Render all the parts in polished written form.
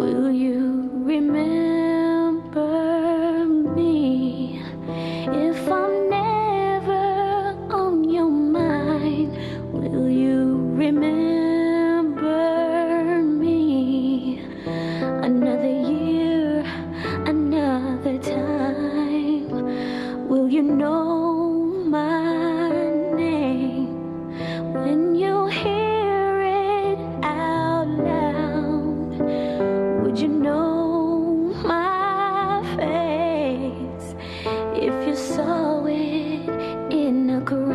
Will you remember me if I'm never on your mind? Will you remember me? Another year, another time. Will you know my name when you hear it out loud? Would you know my face if you saw it in a crowd?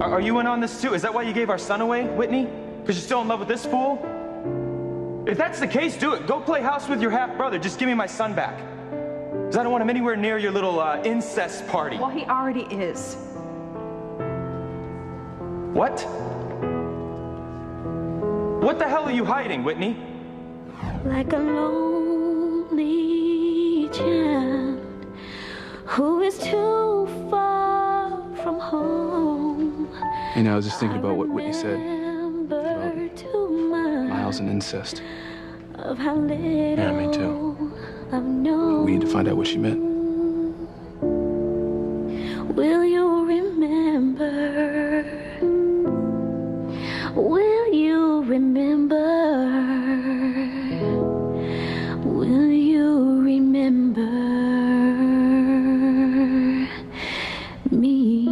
Are you in on this too? Is that why you gave our son away, Whitney? Because you're still in love with this fool? If that's the case, do it. Go play house with your half-brother. Just give me my son back. Because I don't want him anywhere near your little incest party. Well, he already is. What? What the hell are you hiding, Whitney? Like a lonely child who is too far from home. You know, I was just thinking about what Whitney said about Miles and incest. Of how little Yeah, me too. I've known. We need to find out what she meant. Will you remember? Will you remember? Will you remember me?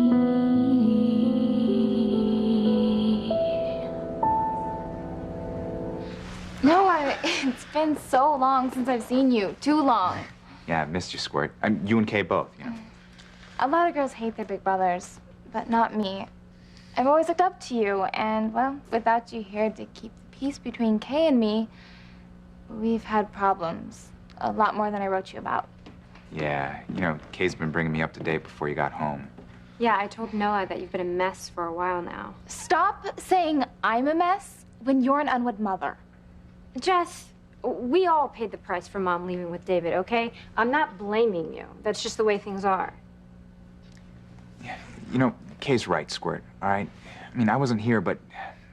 Noah, it's been so long since I've seen you. Too long. Yeah, I've missed you, Squirt. You and Kay both, you know. A lot of girls hate their big brothers, but not me. I've always looked up to you, and, well, without you here to keep the peace between Kay and me, we've had problems. A lot more than I wrote you about. Yeah, you know, Kay's been bringing me up to date before you got home. Yeah, I told Noah that you've been a mess for a while now. Stop saying I'm a mess when you're an unwed mother. Jess, we all paid the price for Mom leaving with David, okay? I'm not blaming you. That's just the way things are. Yeah, you know, Kay's right, Squirt, all right? I mean, I wasn't here, but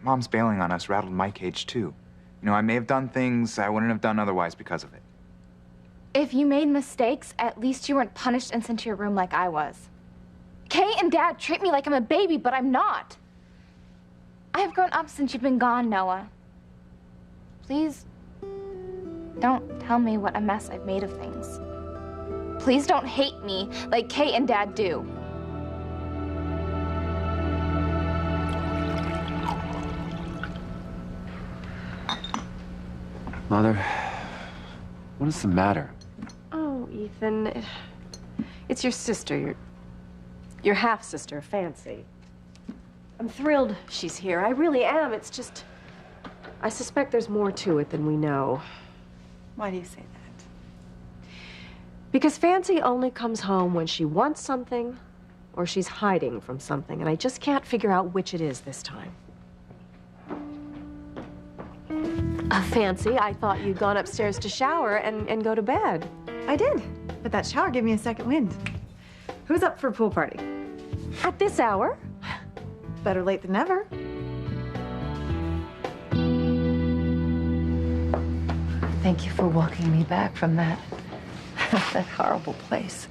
Mom's bailing on us rattled my cage, too. You know, I may have done things I wouldn't have done otherwise because of it. If you made mistakes, at least you weren't punished and sent to your room like I was. Kay and Dad treat me like I'm a baby, but I'm not. I have grown up since you've been gone, Noah. Please, don't tell me what a mess I've made of things. Please don't hate me like Kay and Dad do. Mother, what is the matter? Oh, Ethan, it's your sister, your half-sister, Fancy. I'm thrilled she's here. I really am. It's just, I suspect there's more to it than we know. Why do you say that? Because Fancy only comes home when she wants something or she's hiding from something, and I just can't figure out which it is this time. Fancy, I thought you'd gone upstairs to shower and go to bed. I did, but that shower gave me a second wind. Who's up for a pool party? At this hour? Better late than never. Thank you for walking me back from that horrible place.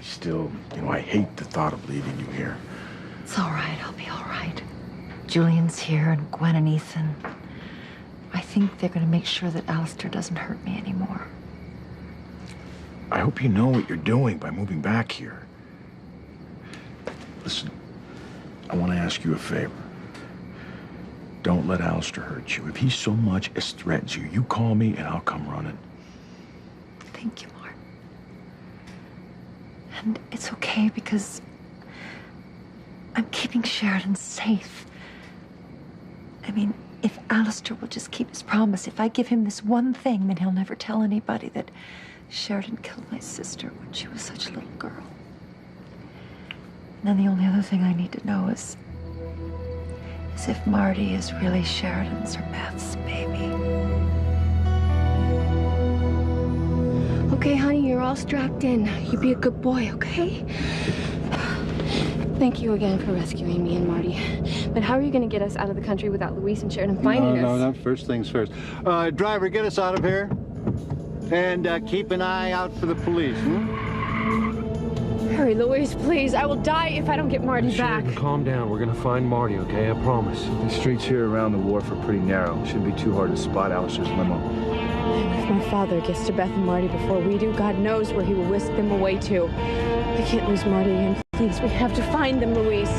Still, you know, I hate the thought of leaving you here. It's all right, I'll be all right. Julian's here and Gwen and Ethan. I think they're gonna make sure that Alistair doesn't hurt me anymore. I hope you know what you're doing by moving back here. Listen, I want to ask you a favor. Don't let Alistair hurt you. If he so much as threatens you, you call me and I'll come running. Thank you, Martin. And it's okay because I'm keeping Sheridan safe. I mean, if Alistair will just keep his promise, if I give him this one thing, then he'll never tell anybody that Sheridan killed my sister when she was such a little girl. And then the only other thing I need to know is if Marty is really Sheridan's or Beth's baby. Okay, honey, you're all strapped in. You be a good boy, okay? Thank you again for rescuing me and Marty. But how are you going to get us out of the country without Luis and Sheridan finding us? No. First things first. Driver, get us out of here. And keep an eye out for the police, Hurry, Luis, please. I will die if I don't get Marty back. Calm down. We're gonna find Marty, okay? I promise. The streets here around the wharf are pretty narrow. Shouldn't be too hard to spot Alistair's limo. If my father gets to Beth and Marty before we do, God knows where he will whisk them away to. We can't lose Marty again. Please, we have to find them, Luis.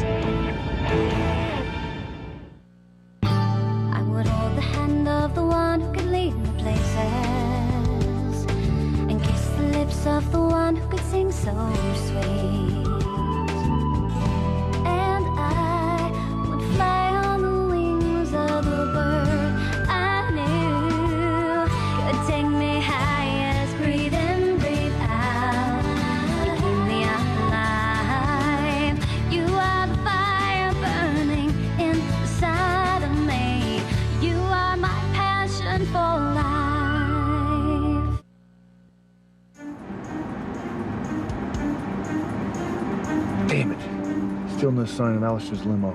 I would hold the hand of the one who could lead me places and kiss the lips of the one who could sing so sweet. And I would fly on the wings of the bird I knew could take me high as breathe in, breathe out. You keep me alive. You are the fire burning inside of me. You are my passion for life. Damn it. Still no sign of Alistair's limo.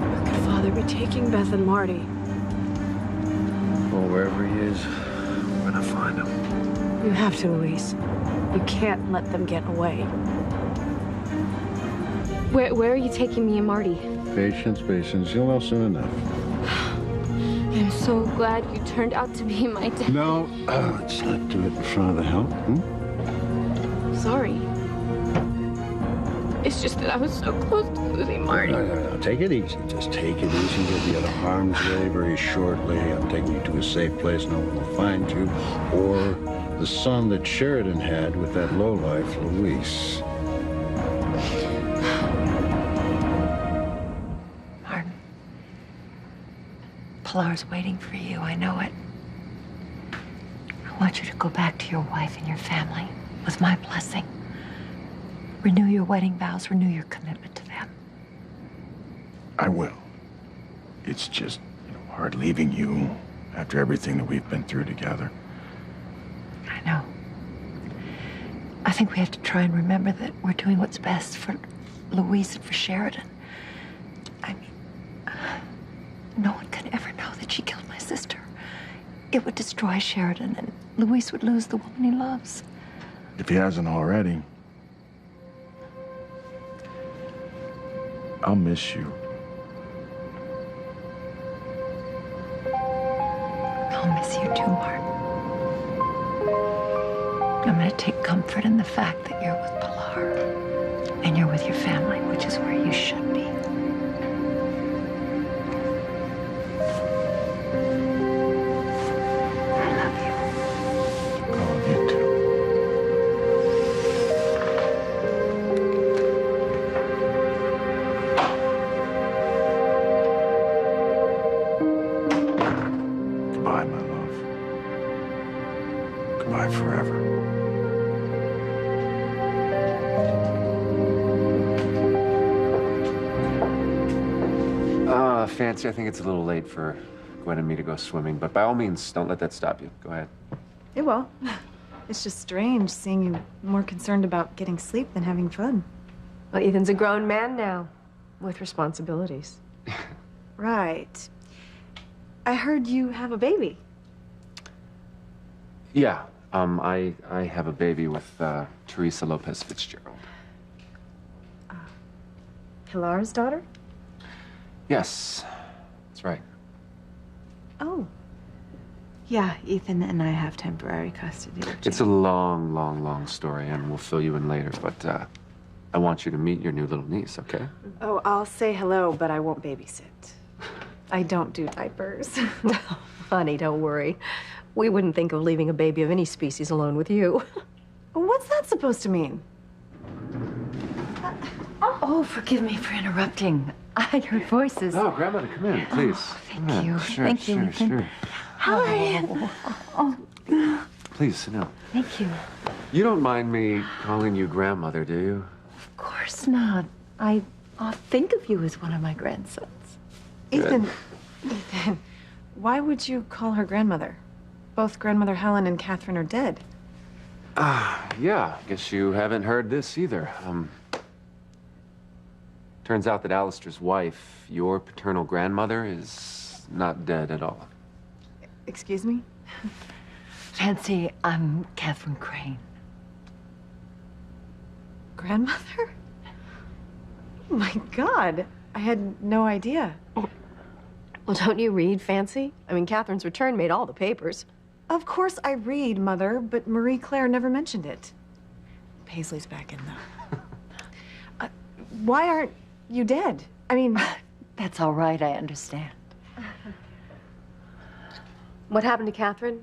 Where could Father be taking Beth and Marty? Well, wherever he is, we're gonna find him. You have to, Luis. You can't let them get away. Where are you taking me and Marty? Patience. You'll know soon enough. I'm so glad you turned out to be my dad. No, let's not do it in front of the help. Sorry. It's just that I was so close to losing Marty. No. Take it easy. Just take it easy. You'll be out of harm's way very shortly. I'm taking you to a safe place. No one will find you. Or the son that Sheridan had with that lowlife, Luis. Martin. Pilar's waiting for you. I know it. I want you to go back to your wife and your family with my blessing. Renew your wedding vows. Renew your commitment to them. I will. It's just, hard leaving you after everything that we've been through together. I know. I think we have to try and remember that we're doing what's best for Luis and for Sheridan. I mean, no one can ever know that she killed my sister. It would destroy Sheridan, and Luis would lose the woman he loves. If he hasn't already. I'll miss you. I'll miss you too, Martin. I'm going to take comfort in the fact that you're with Pilar and you're with your family, which is where you should be. I love you. Oh, you too. Goodbye, my love. Goodbye forever. Fancy, I think it's a little late for Gwen and me to go swimming, but by all means, don't let that stop you. Go ahead. It will. It's just strange seeing you more concerned about getting sleep than having fun. Well, Ethan's a grown man now, with responsibilities. Right. I heard you have a baby. Yeah, I have a baby with Teresa Lopez Fitzgerald. Pilar's daughter? Yes, that's right. Oh. Yeah, Ethan and I have temporary custody of Jane. It's a long story, and we'll fill you in later, but I want you to meet your new little niece, okay? Oh, I'll say hello, but I won't babysit. I don't do diapers. Honey, don't worry. We wouldn't think of leaving a baby of any species alone with you. What's that supposed to mean? Oh, forgive me for interrupting. I heard voices. Oh, Grandmother, come in, please. Oh, thank you. Sure, Thank you, Ethan. Sure. Hi. Oh, Please, sit down. thank you. You don't mind me calling you Grandmother, do you? Of course not. I'll think of you as one of my grandsons. Ethan, why would you call her grandmother? Both Grandmother Helen and Catherine are dead. Yeah, guess you haven't heard this either. Turns out that Alistair's wife, your paternal grandmother, is not dead at all. Excuse me? Fancy, I'm Catherine Crane. Grandmother? Oh my God. I had no idea. Well, don't you read, Fancy? I mean, Catherine's return made all the papers. Of course I read, Mother, but Marie Claire never mentioned it. Paisley's back in, though. Why aren't you dead? I mean... That's all right, I understand. What happened to Catherine?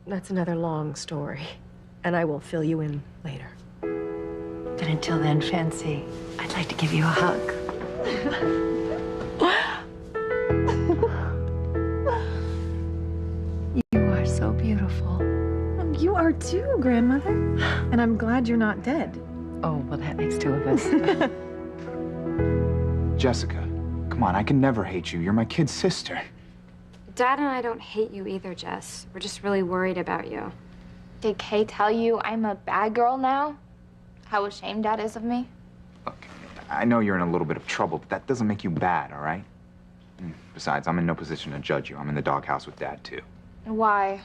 That's another long story, and I will fill you in later. But until then, Fancy, I'd like to give you a hug. You are so beautiful. You are too, Grandmother. And I'm glad you're not dead. Oh, well, that makes two of us. Jessica, come on, I can never hate you. You're my kid's sister. Dad and I don't hate you either, Jess. We're just really worried about you. Did Kay tell you I'm a bad girl now? How ashamed Dad is of me? Look, I know you're in a little bit of trouble, but that doesn't make you bad, all right? Besides, I'm in no position to judge you. I'm in the doghouse with Dad, too. Why?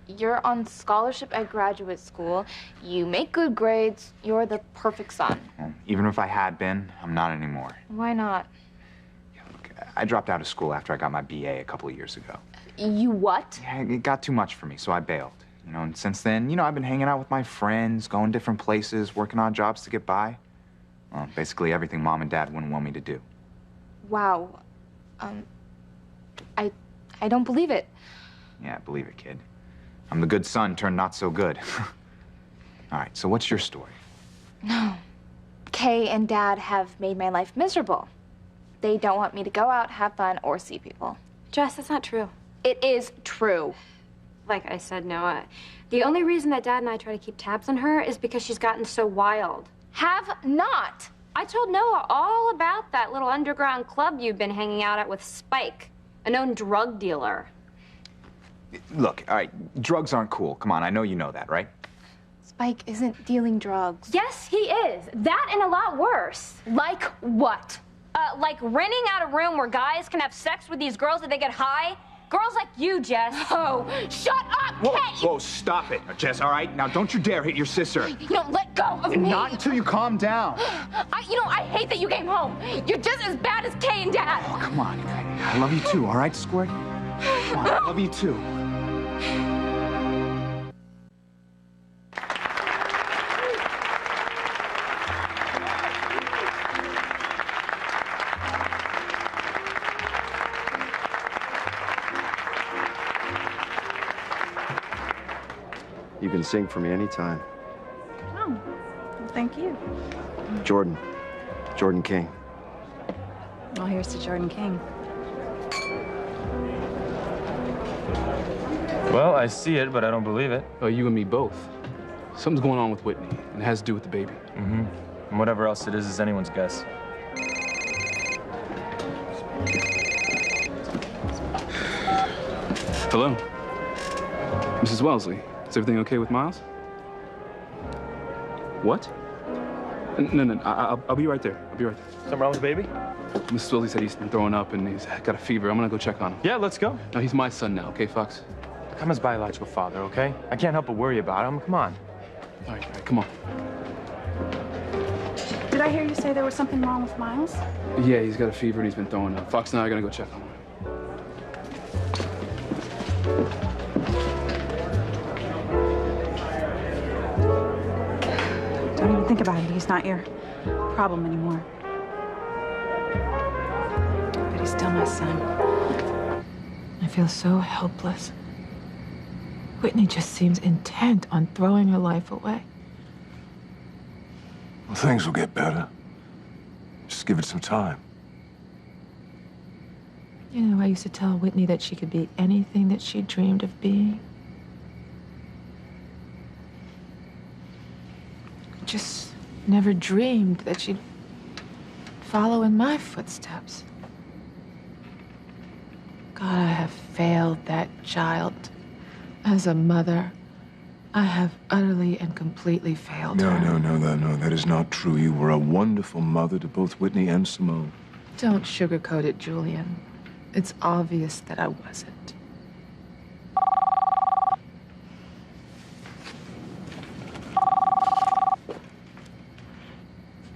You're on scholarship at graduate school. You make good grades. You're the perfect son. Well, even if I had been, I'm not anymore. Why not? I dropped out of school after I got my BA a couple of years ago. You what? Yeah, it got too much for me, so I bailed. You know, and since then, you know, I've been hanging out with my friends, going different places, working odd jobs to get by. Well, basically everything Mom and Dad wouldn't want me to do. Wow. I don't believe it. Yeah, believe it, kid. I'm the good son turned not so good. All right, so what's your story? No. Kay and Dad have made my life miserable. They don't want me to go out, have fun, or see people. Jess, that's not true. It is true. Like I said, Noah, the only reason that Dad and I try to keep tabs on her is because she's gotten so wild. Have not. I told Noah all about that little underground club you've been hanging out at with Spike, a known drug dealer. Look, all right, drugs aren't cool. Come on, I know you know that, right? Spike isn't dealing drugs. Yes, he is. That and a lot worse. Like what? Like renting out a room where guys can have sex with these girls if they get high. Girls like you, Jess. Oh, shut up, Whoa, Kay! whoa, stop it, Jess, all right? Now, don't you dare hit your sister. You don't let go of me. Not until you calm down. I hate that you came home. You're just as bad as Kay and Dad. Oh, come on. I love you too, all right, Squirt? Come on, I love you too. You can sing for me anytime. Oh, well, thank you. Jordan King. Well, here's to Jordan King. Well, I see it, but I don't believe it. Oh, you and me both. Something's going on with Whitney, and it has to do with the baby. Mm-hmm. And whatever else it is anyone's guess. Hello? Mrs. Wellesley, is everything okay with Miles? What? No, I'll be right there. I'll be right there. Something wrong with the baby? Mrs. Wellesley said he's been throwing up and he's got a fever. I'm gonna go check on him. Yeah, let's go. No, he's my son now, okay, Fox? I'm his biological father, okay? I can't help but worry about him. Come on. All right, come on. Did I hear you say there was something wrong with Miles? Yeah, he's got a fever and he's been throwing up. Fox and I are gonna go check on him. Don't even think about it. He's not your problem anymore. But he's still my son. I feel so helpless. Whitney just seems intent on throwing her life away. Well, things will get better. Just give it some time. You know, I used to tell Whitney that she could be anything that she dreamed of being. Just never dreamed that she'd follow in my footsteps. God, I have failed that child as a mother, I have utterly and completely failed No, her. no, that is not true. You were a wonderful mother to both Whitney and Simone. Don't sugarcoat it, Julian. It's obvious that I wasn't.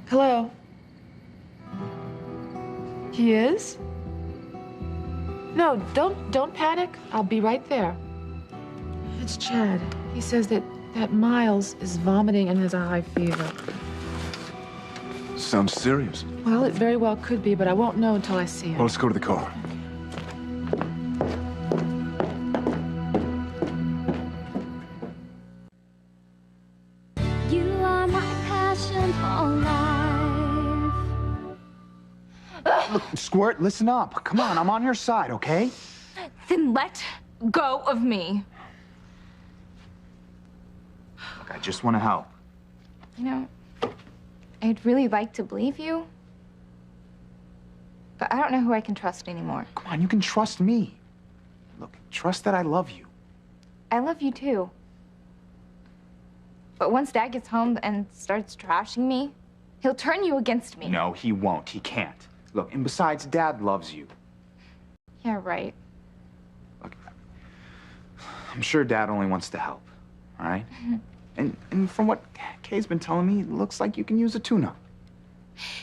Hello? He is? No, don't panic. I'll be right there. It's Chad. He says that Miles is vomiting and has a high fever. Sounds serious. Well, it very well could be, but I won't know until I see him. Well, let's go to the car. You are my passion for life. Squirt, listen up. Come on, I'm on your side, okay? Then let go of me. Look, I just want to help. You know, I'd really like to believe you, but I don't know who I can trust anymore. Come on, you can trust me. Look, trust that I love you. I love you too. But once Dad gets home and starts trashing me, he'll turn you against me. No, he won't. He can't. Look, and besides, Dad loves you. Yeah, right. Look, I'm sure Dad only wants to help, all right? And from what Kay's been telling me, it looks like you can use a tune-up.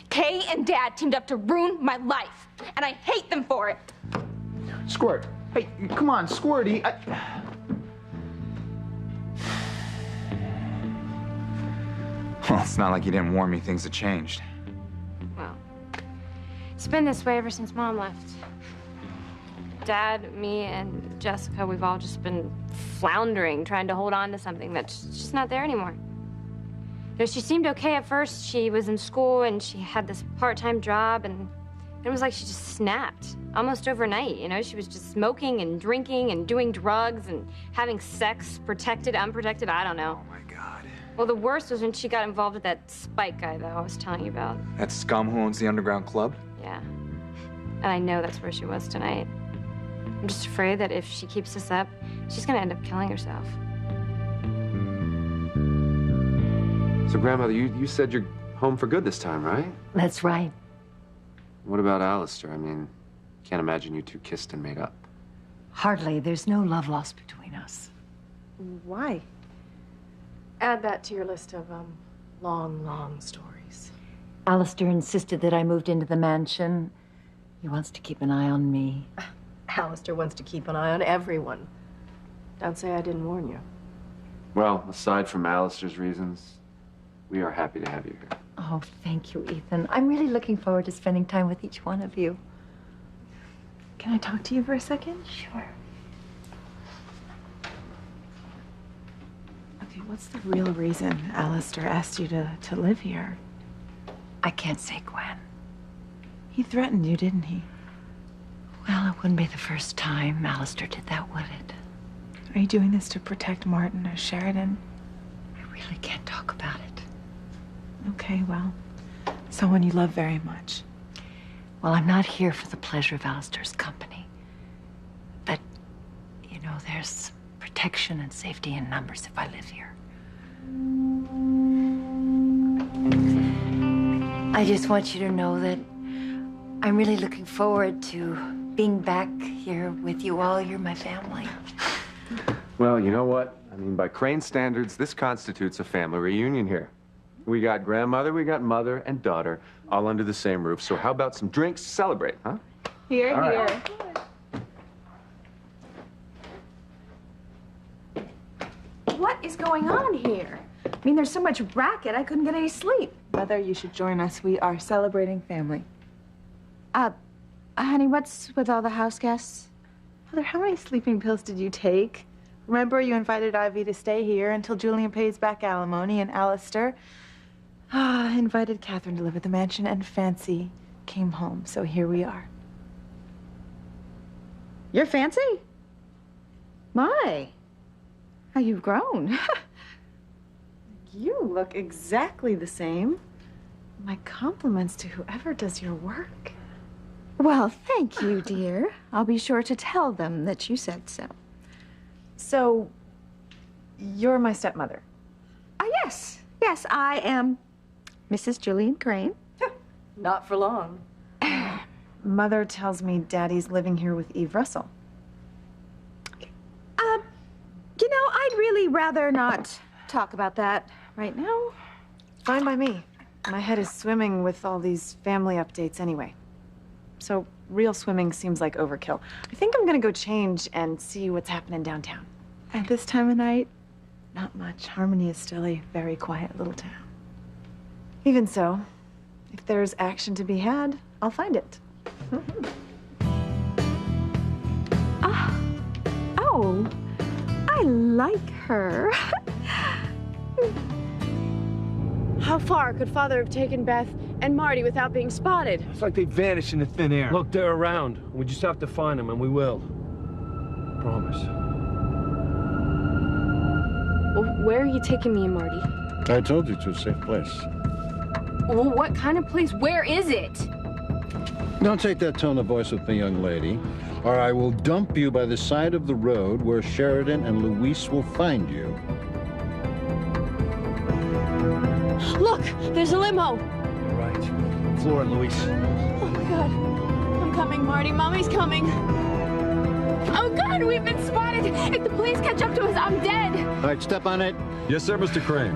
Kay and Dad teamed up to ruin my life, and I hate them for it. Squirt, hey, come on, Squirty. Well, it's not like you didn't warn me things had changed. Well, it's been this way ever since Mom left. Dad, me, and Jessica, we've all just been floundering, trying to hold on to something that's just not there anymore. You know, she seemed okay at first. She was in school and she had this part-time job, and it was like she just snapped almost overnight. You know, she was just smoking and drinking and doing drugs and having sex, protected, unprotected, I don't know. Oh my God. Well, the worst was when she got involved with that Spike guy, though, I was telling you about. That scum who owns the underground club? Yeah. And I know that's where she was tonight. I'm just afraid that if she keeps this up, she's gonna end up killing herself. So, Grandmother, you said you're home for good this time, right? That's right. What about Alistair? I mean, can't imagine you two kissed and made up. Hardly. There's no love lost between us. Why? Add that to your list of, long stories. Alistair insisted that I moved into the mansion. He wants to keep an eye on me. Alistair wants to keep an eye on everyone. Don't say I didn't warn you. Well, aside from Alistair's reasons, we are happy to have you here. Oh, thank you, Ethan. I'm really looking forward to spending time with each one of you. Can I talk to you for a second? Sure. Okay, what's the real reason Alistair asked you to live here? I can't say, Gwen. He threatened you, didn't he? Well, it wouldn't be the first time Alistair did that, would it? Are you doing this to protect Martin or Sheridan? I really can't talk about it. Okay, well, someone you love very much. Well, I'm not here for the pleasure of Alistair's company. But, you know, there's protection and safety in numbers if I live here. I just want you to know that I'm really looking forward to being back here with you all. You're my family. Well, you know what? I mean, by Crane standards, this constitutes a family reunion here. We got grandmother, we got mother and daughter, all under the same roof. So how about some drinks to celebrate, huh? Here, All right. What is going on here? I mean, there's so much racket, I couldn't get any sleep. Mother, you should join us. We are celebrating family. Honey, what's with all the house guests? Mother, how many sleeping pills did you take? Remember, you invited Ivy to stay here until Julian pays back alimony, and Alistair invited Catherine to live at the mansion, and Fancy came home. So here we are. You're fancy? My, how you've grown. You look exactly the same. My compliments to whoever does your work. Well, thank you, dear. I'll be sure to tell them that you said so. So, you're my stepmother. Yes. Yes, I am Mrs. Julian Crane. Not for long. Mother tells me Daddy's living here with Eve Russell. You know, I'd really rather not talk about that right now. Fine by me. My head is swimming with all these family updates anyway. So real swimming seems like overkill. I think I'm gonna go change and see what's happening downtown. At this time of night, not much. Harmony is still a very quiet little town. Even so, if there's action to be had, I'll find it. Oh, I like her. How far could Father have taken Beth and Marty without being spotted? It's like they vanished into thin air. Look, they're around. We just have to find them, and we will. Promise. Well, where are you taking me and Marty? I told you to a safe place. Well, what kind of place? Where is it? Don't take that tone of voice with me, young lady, or I will dump you by the side of the road where Sheridan and Luis will find you. Look, there's a limo. All right. Floor and Luis. Oh my God. I'm coming, Marty. Mommy's coming. Oh God, we've been spotted. If the police catch up to us, I'm dead. All right, step on it. Yes, sir, Mr. Crane.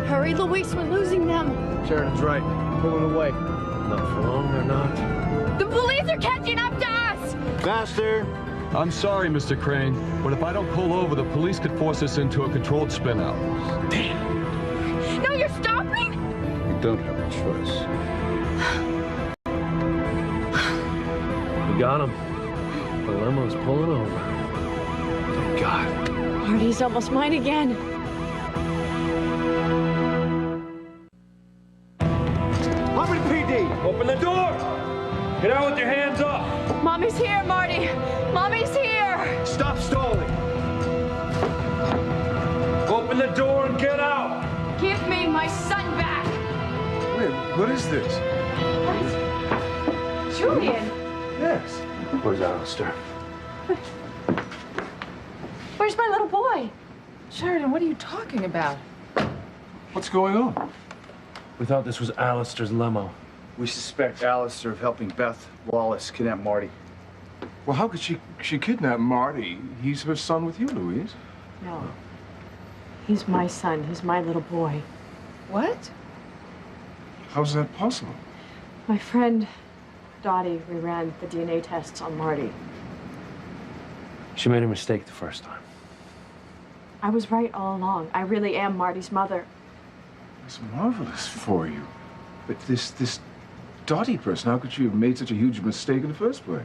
Hurry, Luis, we're losing them. Sheridan's right. Pulling away. Not for long, they're not. The police are catching up to us. Faster. I'm sorry, Mr. Crane, but if I don't pull over, the police could force us into a controlled spin out. Damn. No, you're stopping? You don't have a choice. We got him. The limo's pulling over. Thank God. Marty's almost mine again. Harmony PD! Open the door! Get out with your hands up! Mommy's here, Marty. Mommy's here. Stop stalling! Open the door and get out! Give me my son back. Wait, what is this? What? Julian. Yes. Where's Alistair? Where's my little boy? Sheridan, what are you talking about? What's going on? We thought this was Alistair's limo. We suspect Alistair of helping Beth Wallace kidnap Marty. Well, how could she kidnap Marty? He's her son with you, Louise. No. He's my son. He's my little boy. What? How's that possible? My friend, Dottie, ran the DNA tests on Marty. She made a mistake the first time. I was right all along. I really am Marty's mother. It's marvelous for you. But this Dottie person, how could she have made such a huge mistake in the first place?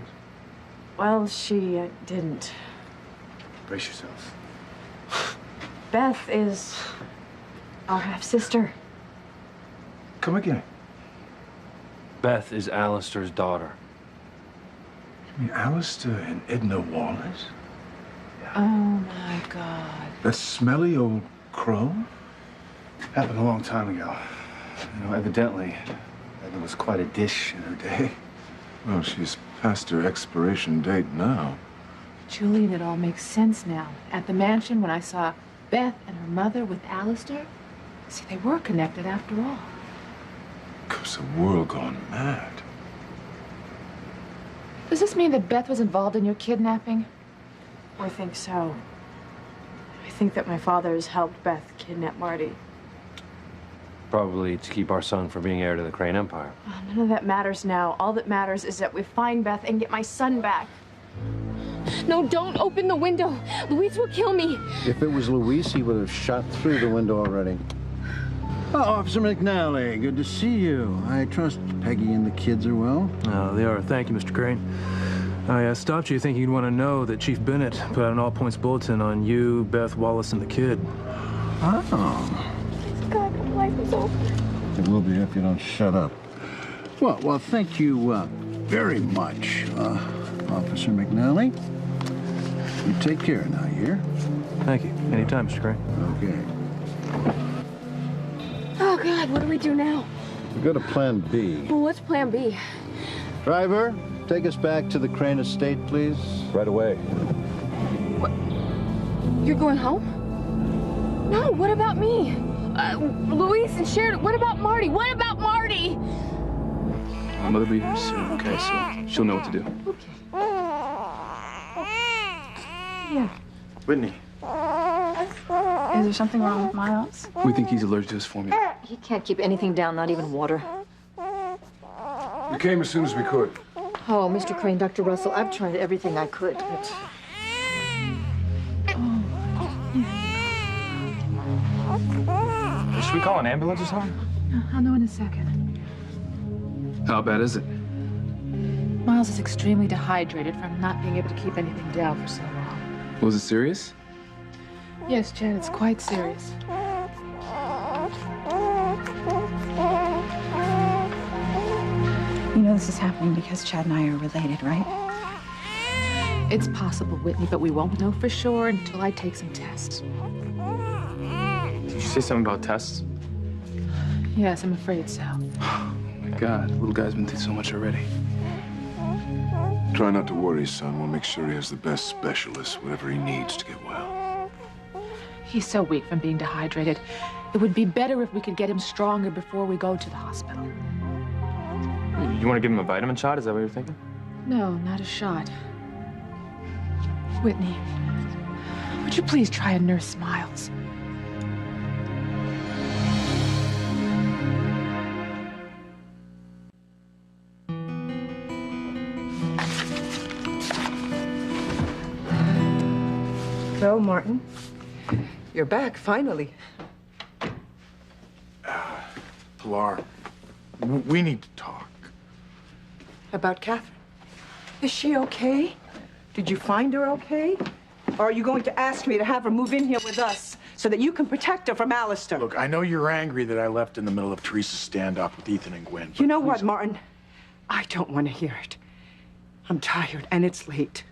Well, she didn't. Brace yourself. Beth is our half-sister. Come again. Beth is Alistair's daughter. You mean Alistair and Edna Wallace? Oh my God. That smelly old crow? Happened a long time ago. You know, evidently, Edna was quite a dish in her day. Well, she's past her expiration date now. Julian, it all makes sense now. At the mansion, when I saw Beth and her mother with Alistair, see, they were connected after all. Because the world gone mad. Does this mean that Beth was involved in your kidnapping? I think so. I think that my father has helped Beth kidnap Marty. Probably to keep our son from being heir to the Crane Empire. Oh, none of that matters now. All that matters is that we find Beth and get my son back. No, don't open the window. Luis will kill me. If it was Luis, he would have shot through the window already. Oh, Officer McNally, good to see you. I trust Peggy and the kids are well. Oh, they are. Thank you, Mr. Crane. I stopped you thinking you'd want to know that Chief Bennett put out an all-points bulletin on you, Beth Wallace, and the kid. Oh. God, the life is over. It will be if you don't shut up. Well, thank you very much, Officer McNally. You take care now, you hear? Thank you. Anytime, Mr. Crane. Okay. Oh God, what do we do now? We go to Plan B. Well, what's Plan B? Driver, take us back to the Crane estate, please. Right away. What? You're going home? No, what about me? Louise and Sheridan, what about Marty? What about Marty? My mother will be here soon, okay? So she'll know what to do. Yeah. Whitney. Is there something wrong with Miles? We think he's allergic to his formula. He can't keep anything down, not even water. We came as soon as we could. Oh, Mr. Crane, Dr. Russell, I've tried everything I could, but... Should we call an ambulance or something? I'll know in a second. How bad is it? Miles is extremely dehydrated from not being able to keep anything down for so long. Was it serious? Yes, Chad, it's quite serious. You know this is happening because Chad and I are related, right? It's possible, Whitney, but we won't know for sure until I take some tests. Did you say something about tests? Yes, I'm afraid so. Oh my God, little guy's been through so much already. Try not to worry, son. We'll make sure he has the best specialist, whatever he needs to get well. He's so weak from being dehydrated. It would be better if we could get him stronger before we go to the hospital. You want to give him a vitamin shot? Is that what you're thinking? No, not a shot. Whitney, would you please try and nurse Miles? Well, Martin, you're back, finally. Pilar, we need to talk. About Catherine. Is she okay? Did you find her okay? Or are you going to ask me to have her move in here with us so that you can protect her from Alistair? Look, I know you're angry that I left in the middle of Teresa's standoff with Ethan and Gwen. You know what, Martin? I don't want to hear it. I'm tired, and it's late.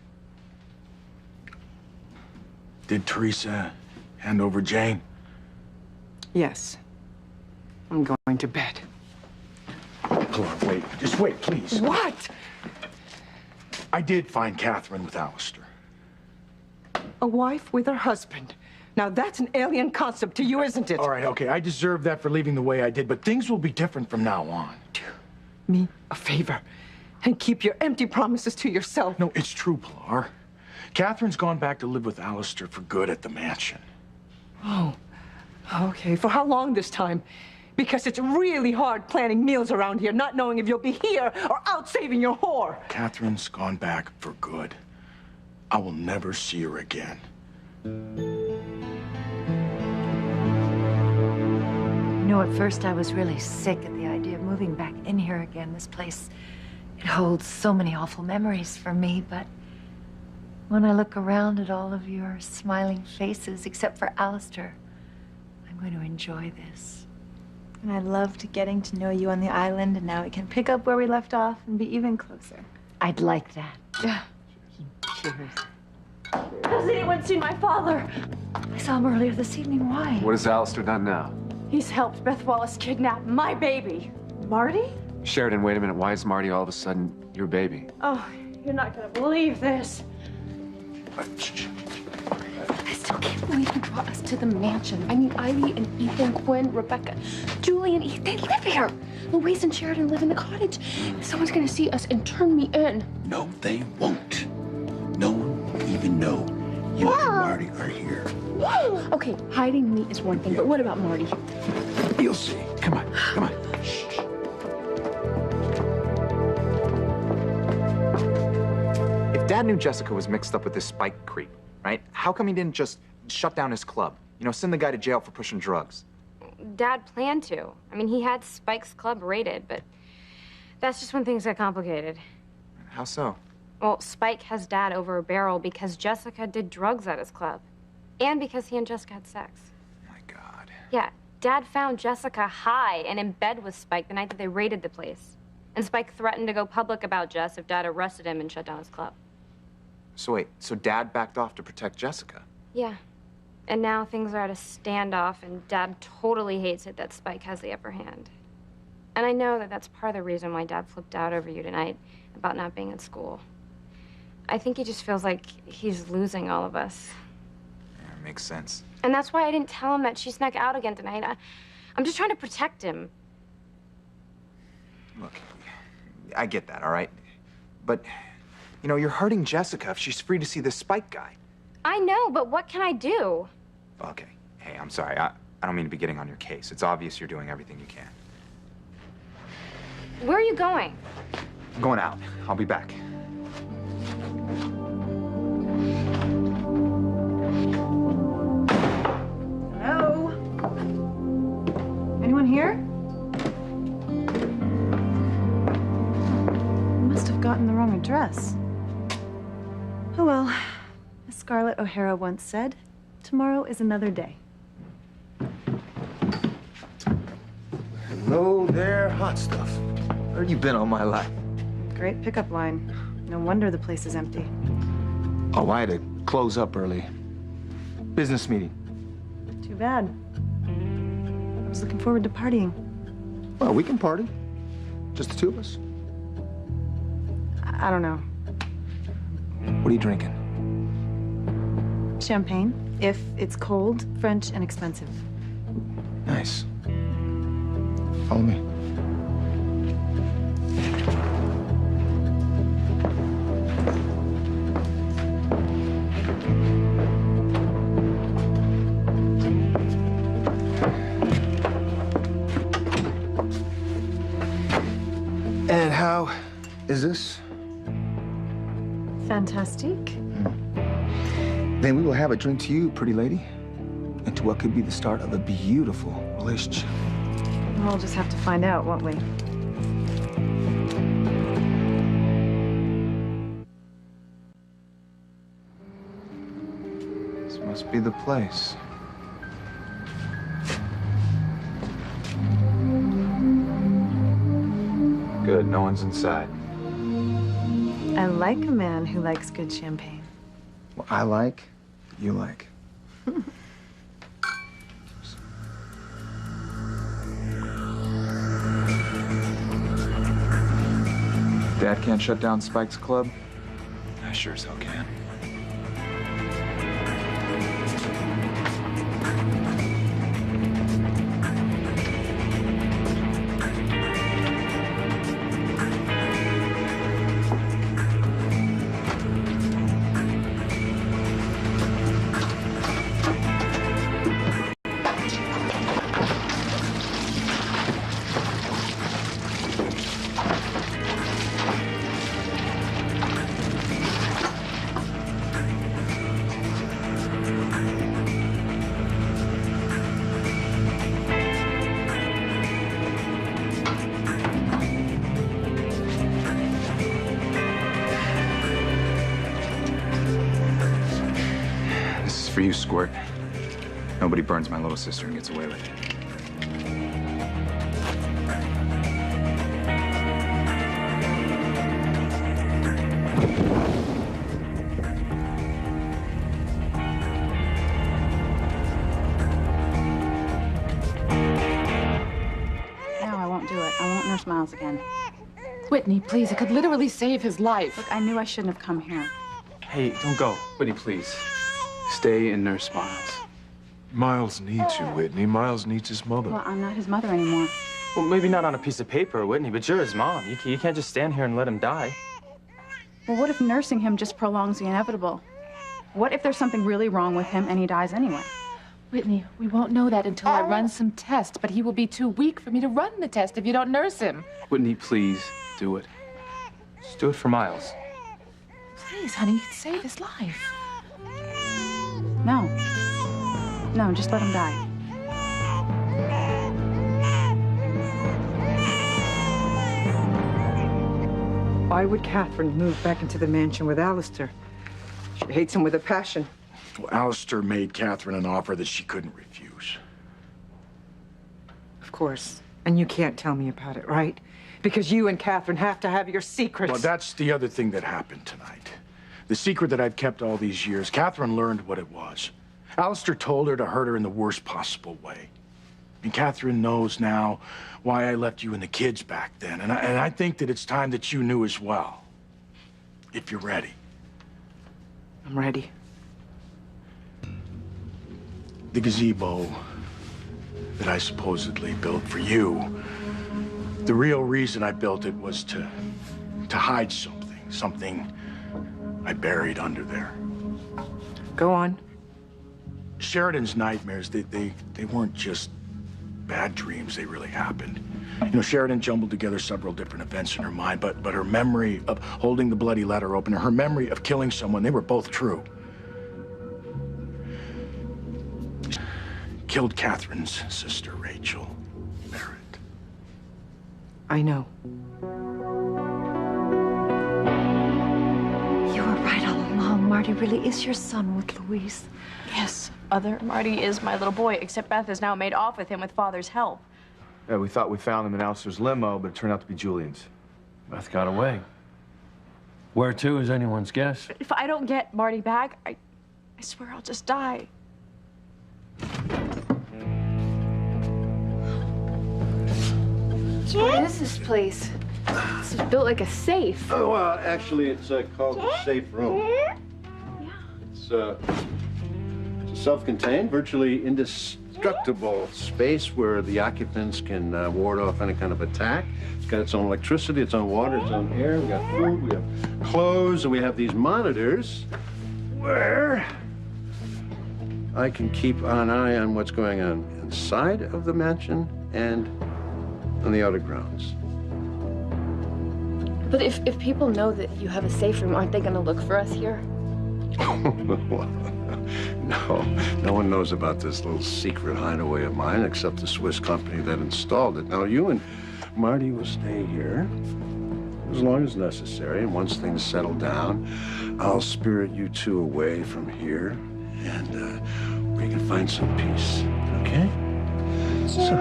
Did Teresa hand over Jane? Yes. I'm going to bed. Pilar, wait. Just wait, please. What? I did find Catherine with Alistair. A wife with her husband. Now that's an alien concept to you, isn't it? All right, okay. I deserve that for leaving the way I did, but things will be different from now on. Do me a favor and keep your empty promises to yourself. No, it's true, Pilar. Catherine's gone back to live with Alistair for good at the mansion. Oh, okay. For how long this time? Because it's really hard planning meals around here, not knowing if you'll be here or out saving your whore. Catherine's gone back for good. I will never see her again. You know, at first I was really sick at the idea of moving back in here again. This place, it holds so many awful memories for me, but when I look around at all of your smiling faces, except for Alistair, I'm going to enjoy this. And I loved getting to know you on the island, and now we can pick up where we left off and be even closer. I'd like that. Yeah. Cheers. Has anyone seen my father? I saw him earlier this evening. Why? What has Alistair done now? He's helped Beth Wallace kidnap my baby. Marty? Sheridan, wait a minute. Why is Marty all of a sudden your baby? Oh, you're not gonna believe this. I still can't believe you brought us to the mansion. I mean, Ivy and Ethan, Gwen, Rebecca, Julie and Ethan, they live here. Louise and Sheridan live in the cottage. Someone's gonna see us and turn me in. No, they won't. No one will even know you and Marty are here. Okay, hiding me is one thing, but what about Marty? You'll see. Come on, come on. Shh. If Dad knew Jessica was mixed up with this Spike creep, right? How come he didn't just shut down his club? You know, send the guy to jail for pushing drugs. Dad planned to. I mean, he had Spike's club raided, but that's just when things got complicated. How so? Well, Spike has Dad over a barrel because Jessica did drugs at his club. And because he and Jessica had sex. My God. Yeah, Dad found Jessica high and in bed with Spike the night that they raided the place. And Spike threatened to go public about Jess if Dad arrested him and shut down his club. So wait, so Dad backed off to protect Jessica? Yeah. And now things are at a standoff, and Dad totally hates it that Spike has the upper hand. And I know that that's part of the reason why Dad flipped out over you tonight about not being at school. I think he just feels like he's losing all of us. makes sense. And that's why I didn't tell him that she snuck out again tonight. I'm just trying to protect him. Look, I get that, all right? But, you know, you're hurting Jessica if she's free to see this Spike guy. I know, but what can I do? Okay. Hey, I'm sorry. I don't mean to be getting on your case. It's obvious you're doing everything you can. Where are you going? I'm going out. I'll be back. Hello? Anyone here? Must have gotten the wrong address. Oh well, as Scarlett O'Hara once said, tomorrow is another day. Hello there, hot stuff. Where have you been all my life? Great pickup line. No wonder the place is empty. Oh, I had to close up early. Business meeting. Too bad. I was looking forward to partying. Well, we can party. Just the two of us. I don't know. What are you drinking? Champagne, if it's cold, French, and expensive. Nice. Follow me. And how is this? Fantastic. Then we will have a drink to you, pretty lady, and to what could be the start of a beautiful relationship. We'll just have to find out, won't we? This must be the place. Good, no one's inside. I like a man who likes good champagne. What I like, you like. Dad can't shut down Spike's club? I sure as hell can. For you, Squirt. Nobody burns my little sister and gets away with it. No, I won't do it. I won't nurse Miles again. Whitney, please. It could literally save his life. Look, I knew I shouldn't have come here. Hey, don't go. Whitney, please. Stay and nurse Miles. Miles needs you, Whitney. Miles needs his mother. Well, I'm not his mother anymore. Well, maybe not on a piece of paper, Whitney, but you're his mom. You can't just stand here and let him die. Well, what if nursing him just prolongs the inevitable? What if there's something really wrong with him and he dies anyway? Whitney, we won't know that until I run some tests, but he will be too weak for me to run the test if you don't nurse him. Whitney, please, do it. Just do it for Miles. Please, honey, save his life. No. No, just let him die. Why would Catherine move back into the mansion with Alistair? She hates him with a passion. Well, Alistair made Catherine an offer that she couldn't refuse. Of course. And you can't tell me about it, right? Because you and Catherine have to have your secrets. Well, that's the other thing that happened tonight. The secret that I've kept all these years. Catherine learned what it was. Alistair told her to hurt her in the worst possible way. And Catherine knows now why I left you and the kids back then. And I think that it's time that you knew as well. If you're ready. I'm ready. The gazebo that I supposedly built for you, the real reason I built it was to hide something I buried under there. Go on. Sheridan's nightmares, they weren't just bad dreams, they really happened. You know, Sheridan jumbled together several different events in her mind, but her memory of holding the bloody letter open and her memory of killing someone, they were both true. Killed Catherine's sister, Rachel Barrett. I know. You were right all along. Marty really is your son with Louise. Yes, Mother. Marty is my little boy, except Beth has now made off with him with Father's help. Yeah, we thought we found him in Alistair's limo, but it turned out to be Julian's. Beth got away. Where to is anyone's guess. If I don't get Marty back, I swear I'll just die. What is this place? This is built like a safe. Oh, well, actually, it's called a safe room. It's a self-contained, virtually indestructible space where the occupants can ward off any kind of attack. It's got its own electricity, its own water, its own air. We got food, we have clothes, and we have these monitors where I can keep an eye on what's going on inside of the mansion and on the outer grounds. But if people know that you have a safe room, aren't they going to look for us here? No one knows about this little secret hideaway of mine except the Swiss company that installed it. Now, you and Marty will stay here as long as necessary, and once things settle down, I'll spirit you two away from here, and we can find some peace, okay? So,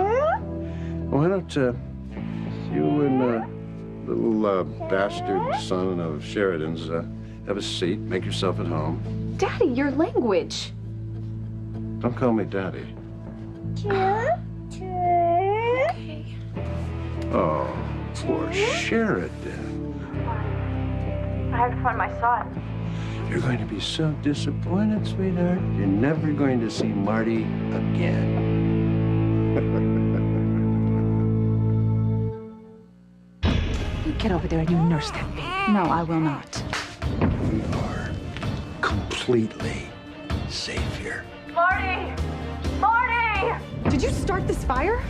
why don't you and little bastard son of Sheridan's have a seat, make yourself at home. Daddy, your language. Don't call me Daddy. Okay. Oh, poor Sheridan. I have to find my son. You're going to be so disappointed, sweetheart. You're never going to see Marty again. You get over there and you nurse that baby. No, I will not. We are completely safe here. Marty! Marty! Did you start this fire?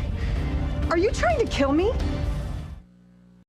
Are you trying to kill me?